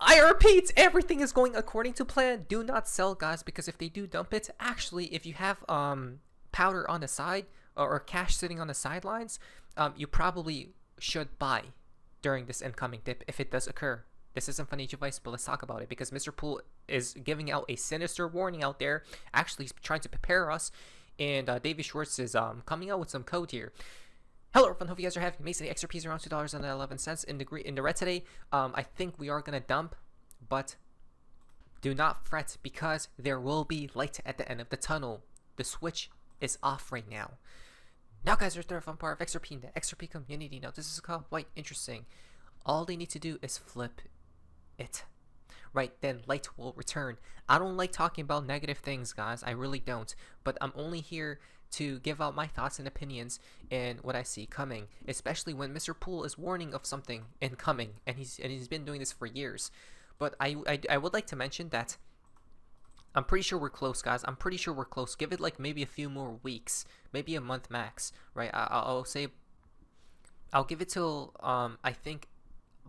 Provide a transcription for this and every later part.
I repeat, everything is going according to plan. Do not sell, guys, because if they do dump it, actually, if you have powder on the side or cash sitting on the sidelines, you probably should buy during this incoming dip if it does occur. This isn't financial advice, but let's talk about it, because Mr. Poole is giving out a sinister warning out there. Actually, he's trying to prepare us, and David Schwartz is coming out with some code here. Hello everyone, hope you guys are having amazing. XRP is around $2.11 in the red today. I think we are gonna dump, but do not fret, because there will be light at the end of the tunnel. The switch is off right now. Now, guys, there's the fun part of XRP in the XRP community. Now, this is quite interesting. All they need to do is flip it, right? Then light will return. I don't like talking about negative things, guys. I really don't. But I'm only here to give out my thoughts and opinions and what I see coming, especially when Mr. Poole is warning of something incoming, and he's been doing this for years. But I would like to mention that I'm pretty sure we're close, guys. I'm pretty sure we're close. Give it like maybe a few more weeks, maybe a month max, right? I'll say I'll give it till I think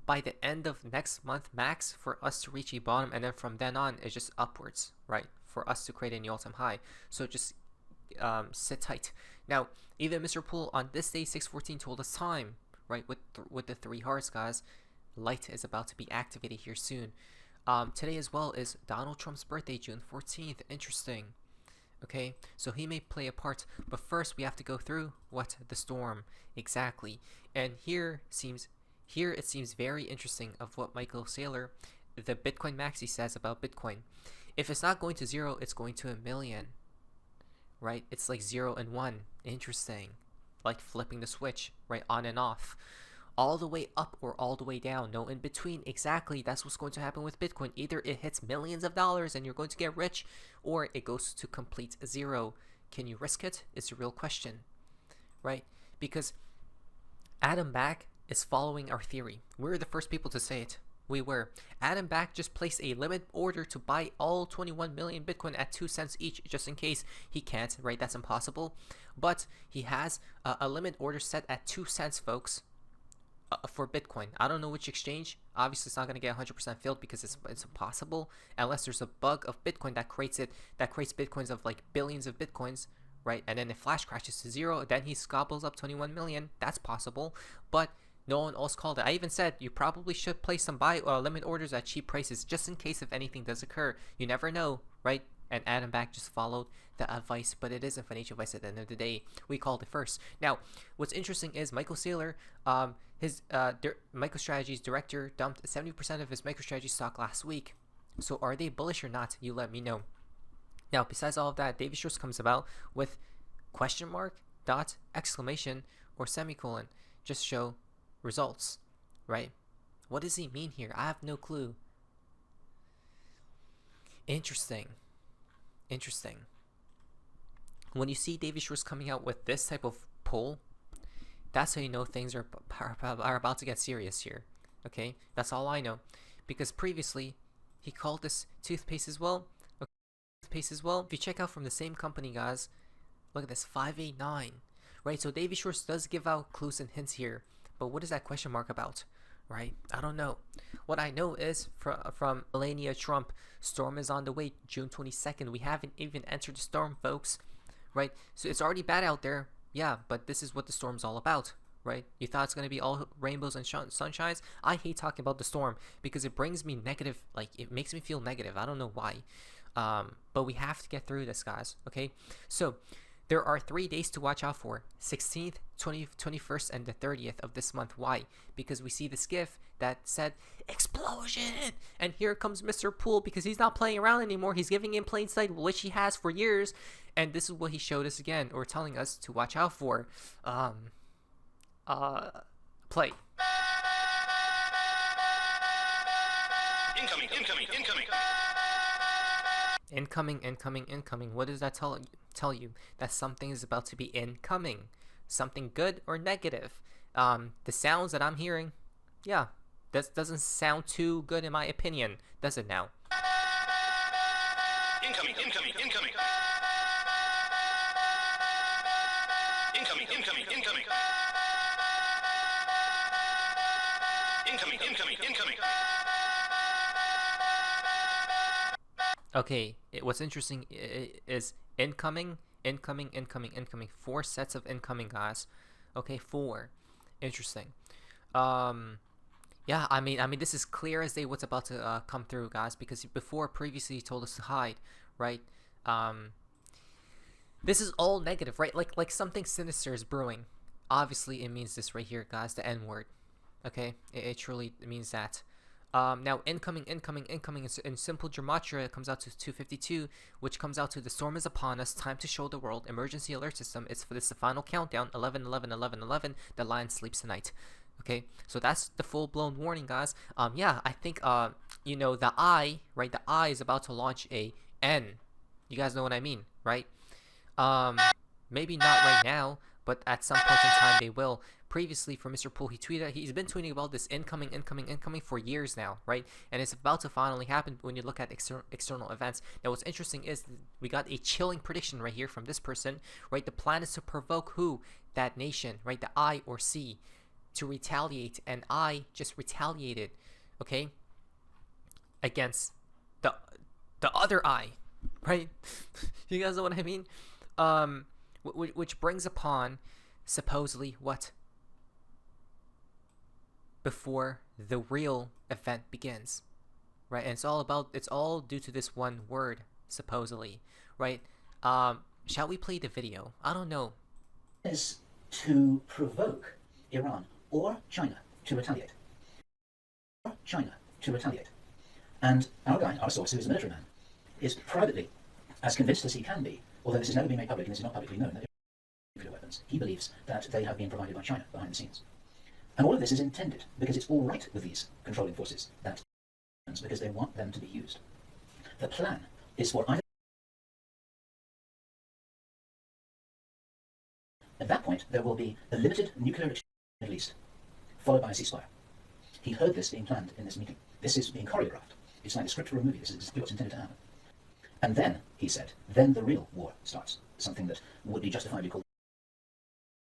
by the end of next month max for us to reach a bottom, and then from then on it's just upwards, right? For us to create a new all-time high. So just sit tight. Now, even Mr. Poole on this day 614 told us time, right? With the 3 hearts, guys. Light is about to be activated here soon. Today as well is Donald Trump's birthday, June 14th. Interesting. Okay, so he may play a part, but first we have to go through what the storm exactly. And here it seems very interesting of what Michael Saylor, the Bitcoin Maxi, says about Bitcoin. If it's not going to 0, it's going to 1,000,000. Right? It's like 0 and 1. Interesting. Like flipping the switch, right? On and off. All the way up or all the way down. No in between. Exactly. That's what's going to happen with Bitcoin. Either it hits millions of dollars and you're going to get rich, or it goes to complete 0. Can you risk it? It's a real question. Right? Because Adam Back is following our theory. We're the first people to say it. We were. Adam Back just placed a limit order to buy all 21 million Bitcoin at 2 cents each, just in case. He can't, right? That's impossible. But he has a limit order set at 2 cents, folks, for Bitcoin. I don't know which exchange. Obviously, it's not going to get 100% filled because it's impossible unless there's a bug of Bitcoin that creates Bitcoins of like billions of Bitcoins, right? And then the flash crashes to 0. Then he gobbles up 21 million. That's possible. But no one else called it. I even said you probably should place some buy or limit orders at cheap prices just in case if anything does occur. You never know, right? And Adam Back just followed the advice, but it isn't financial advice at the end of the day. We called it first. Now, what's interesting is Michael Saylor, his MicroStrategy's director, dumped 70% of his MicroStrategy stock last week. So are they bullish or not? You let me know. Now, besides all of that, David Schwartz comes about with question mark, dot, exclamation, or semicolon. Just show results, right? What does he mean here? I have no clue. Interesting. When you see David Schwartz coming out with this type of poll, that's how you know things are about to get serious here. Okay, that's all I know, because previously he called this toothpaste as well. Okay, toothpaste as well. If you check out from the same company, guys, look at this 589, right? So David Schwartz does give out clues and hints here. But what is that question mark about, right? I don't know. What I know is from Melania Trump, storm is on the way, June 22nd. We haven't even entered the storm, folks, right? So it's already bad out there. Yeah, but this is what the storm's all about, right? You thought it's going to be all rainbows and sunshines? I hate talking about the storm because it brings me negative, like it makes me feel negative. I don't know why. But we have to get through this, guys, okay? So there are 3 days to watch out for: 16th, 21st, and the 30th of this month. Why? Because we see this GIF that said explosion, and here comes Mr. Poole because he's not playing around anymore. He's giving in plain sight, which he has for years, and this is what he showed us again, or telling us to watch out for. Play. Incoming. What does that tell you? That something is about to be incoming. Something good or negative. The sounds that I'm hearing, yeah, that doesn't sound too good in my opinion, does it now? Incoming. Okay, what's interesting is incoming, incoming, incoming, incoming. 4 sets of incoming, guys. Okay, 4. Interesting. Um, yeah, I mean, this is clear as day what's about to come through, guys. Because before, previously, you told us to hide, right? Um, this is all negative, right? Like something sinister is brewing. Obviously, it means this right here, guys. The N word. Okay, it truly means that. Now, incoming, incoming, incoming in simple gematria, it comes out to 252, which comes out to the storm is upon us, time to show the world, emergency alert system. It's for this the final countdown, 11, 11, 11, 11. The lion sleeps tonight. Okay, so that's the full-blown warning, guys. Yeah, I think you know, the I, right? The I is about to launch a N. You guys know what I mean, right? Um, maybe not right now, but at some point in time they will. Previously, for Mr. Poole, he's been tweeting about this incoming, incoming, incoming for years now, right? And it's about to finally happen when you look at external events. Now, what's interesting is we got a chilling prediction right here from this person, right? The plan is to provoke who? That nation, right? The I or C, to retaliate, and I just retaliated, okay, against the other I, right? You guys know what I mean? Which brings upon supposedly what? Before the real event begins, right? And it's all due to this one word, supposedly, right? Shall we play the video? I don't know. Is to provoke Iran or China to retaliate. Or China to retaliate. And our guy, our source, who is a military man, is privately as convinced as he can be, although this has never been made public and this is not publicly known, that nuclear weapons, he believes that they have been provided by China behind the scenes. And all of this is intended because it's all right with these controlling forces, that because they want them to be used. The plan is for either. At that point, there will be a limited nuclear exchange in the Middle East, followed by a ceasefire. He heard this being planned in this meeting. This is being choreographed. It's like the script for a movie. This is exactly what's intended to happen. And then, he said, then the real war starts, something that would be justifiably called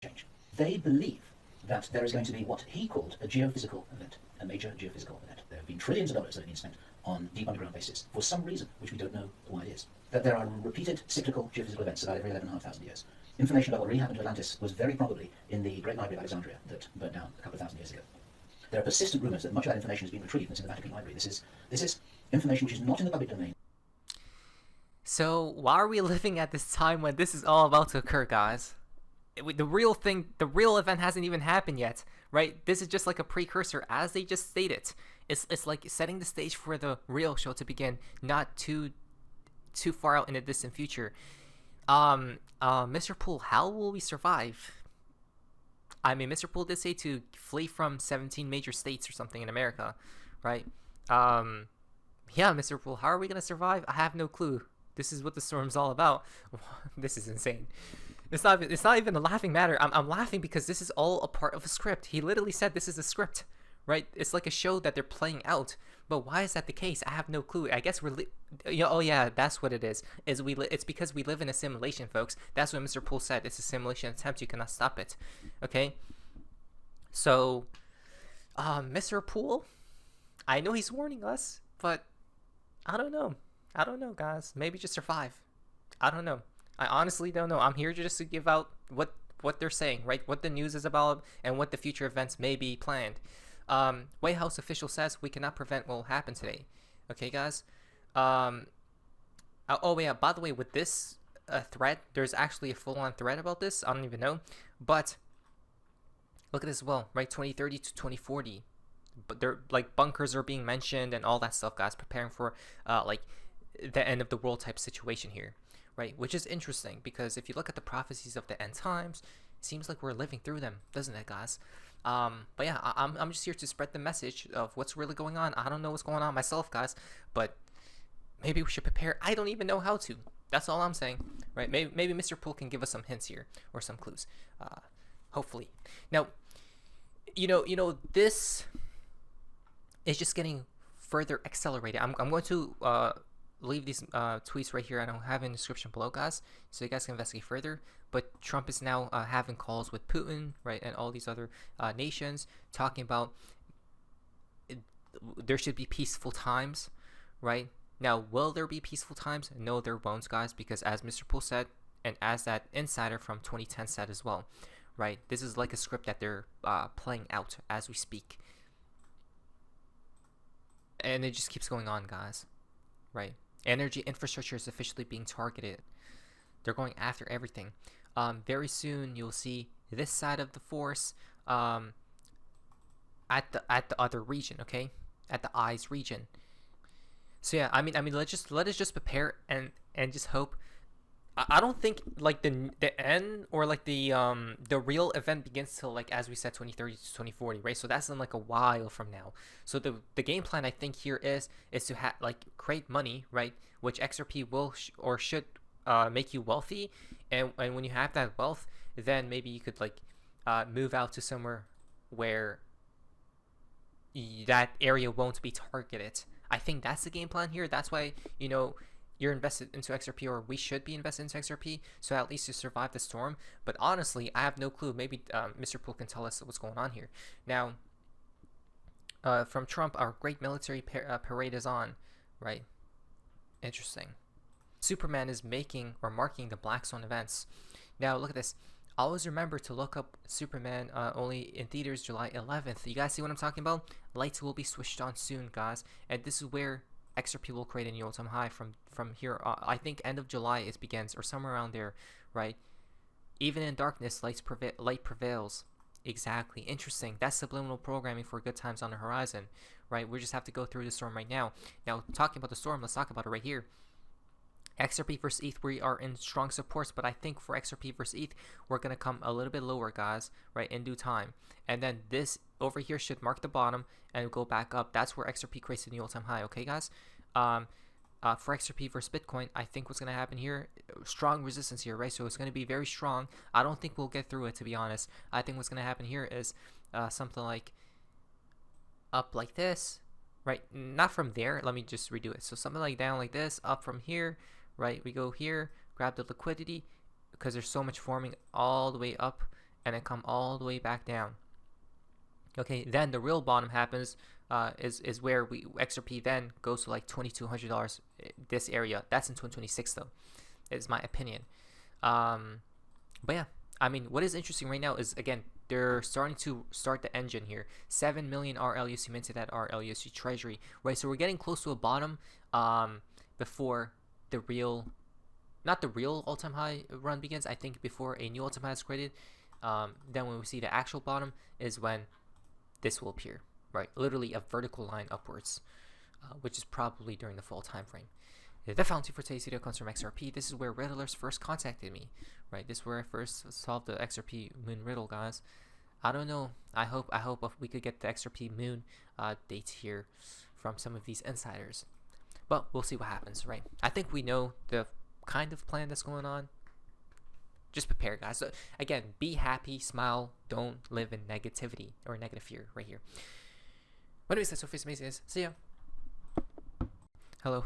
change. They believe that there is going to be what he called a geophysical event, a major geophysical event. There have been trillions of dollars that have been spent on deep underground bases for some reason, which we don't know why it is. That there are repeated cyclical geophysical events about every 11,500 years. Information about what really happened to Atlantis was very probably in the Great Library of Alexandria that burnt down a couple of thousand years ago. There are persistent rumors that much of that information has been retrieved and it's in the Vatican Library. This is information which is not in the public domain. So why are we living at this time when this is all about to occur, guys? The real event hasn't even happened yet, right? This is just like a precursor, as they just stated. It's like setting the stage for the real show to begin, not too far out in the distant future. Mr. Poole, how will we survive? I mean, Mr. Poole did say to flee from 17 major states or something in America, right? Yeah, Mr. Poole, how are we gonna survive? I have no clue. This is what the storm's all about. This is insane. It's not even a laughing matter. I'm laughing because this is all a part of a script. He literally said this is a script, right? It's like a show that they're playing out. But why is that the case? I have no clue. I guess oh yeah, that's what it is. It's because we live in a simulation, folks. That's what Mr. Poole said. It's a simulation attempt. You cannot stop it. Okay. So, Mr. Poole, I know he's warning us, but I don't know. I don't know, guys. Maybe just survive. I don't know. I honestly don't know. I'm here just to give out what they're saying, right? What the news is about and what the future events may be planned. White House official says we cannot prevent what will happen today. Okay, guys. Oh yeah. By the way, with this thread, there's actually a full-on thread about this. I don't even know, but look at this as well, right? 2030 to 2040. But they're like bunkers are being mentioned and all that stuff, guys. Preparing for like the end of the world type situation here. Right, which is interesting because if you look at the prophecies of the end times, it seems like we're living through them, doesn't it, guys? But yeah, I'm just here to spread the message of what's really going on. I don't know what's going on myself, guys, but maybe we should prepare. I don't even know how to. That's all I'm saying, right? Maybe Mr. Poole can give us some hints here or some clues, hopefully. Now, you know, this is just getting further accelerated. I'm going to leave these tweets right here. I don't have in the description below, guys, so you guys can investigate further. But Trump is now having calls with Putin, right, and all these other nations, talking about there should be peaceful times, right? Now, will there be peaceful times? No, there won't, guys, because as Mr. Poole said, and as that insider from 2010 said as well, right? This is like a script that they're playing out as we speak. And it just keeps going on, guys, right? Energy infrastructure is officially being targeted. They're going after everything. Very soon, you'll see this side of the force at the other region, okay? At the eyes region. So yeah, I mean, let us just prepare and just hope. I don't think like the end or like the real event begins till, like, as we said, 2030 to 2040, right? So that's in like a while from now. So the game plan, I think, here is to create money, right? Which XRP will or should make you wealthy, and when you have that wealth, then maybe you could move out to somewhere where that area won't be targeted. I think that's the game plan here. That's why, you're invested into XRP, or we should be invested into XRP, so at least to survive the storm. But honestly, I have no clue. Maybe Mr. Poole can tell us what's going on here. Now, from Trump, our great military parade is on, right? Interesting. Superman is making or marking the Black Swan events. Now, look at this. Always remember to look up Superman, only in theaters July 11th. You guys see what I'm talking about? Lights will be switched on soon, guys. And this is where XRP will create a new all-time high from here. I think end of July it begins, or somewhere around there, right? Even in darkness, light prevails. Exactly. Interesting. That's subliminal programming for good times on the horizon, right? We just have to go through the storm right now. Now, talking about the storm, let's talk about it right here. XRP versus ETH, we are in strong supports, but I think for XRP versus ETH, we're going to come a little bit lower, guys, right, in due time. And then this over here should mark the bottom and go back up. That's where XRP creates a new all-time high, okay, guys? For XRP versus Bitcoin, I think what's going to happen here, strong resistance here, right? So it's going to be very strong. I don't think we'll get through it, to be honest. I think what's going to happen here is something like up like this, right? Not from there. Let me just redo it. So something like down like this, up from here, right? We go here, grab the liquidity, because there's so much forming all the way up, and then come all the way back down. Okay, then the real bottom happens, is where XRP then goes to like $2,200, this area. That's in 2026 though, is my opinion. But yeah, I mean, what is interesting right now is, again, they're starting to start the engine here. 7 million RLUSD minted at RLUSD Treasury, right? So we're getting close to a bottom before the real, not the real all-time high run begins. I think before a new all-time high is created, then when we see the actual bottom is when this will appear, right? Literally a vertical line upwards, which is probably during the fall time frame. The fountain for today's video comes from XRP. This is where Riddlers first contacted me, right? This is where I first solved the XRP Moon riddle, guys. I don't know. I hope we could get the XRP Moon dates here from some of these insiders. But we'll see what happens, right? I think we know the kind of plan that's going on. Just prepare, guys. So, again, be happy, smile, don't live in negativity or negative fear right here. But anyways, that's what Face Amazing is. See ya. Hello.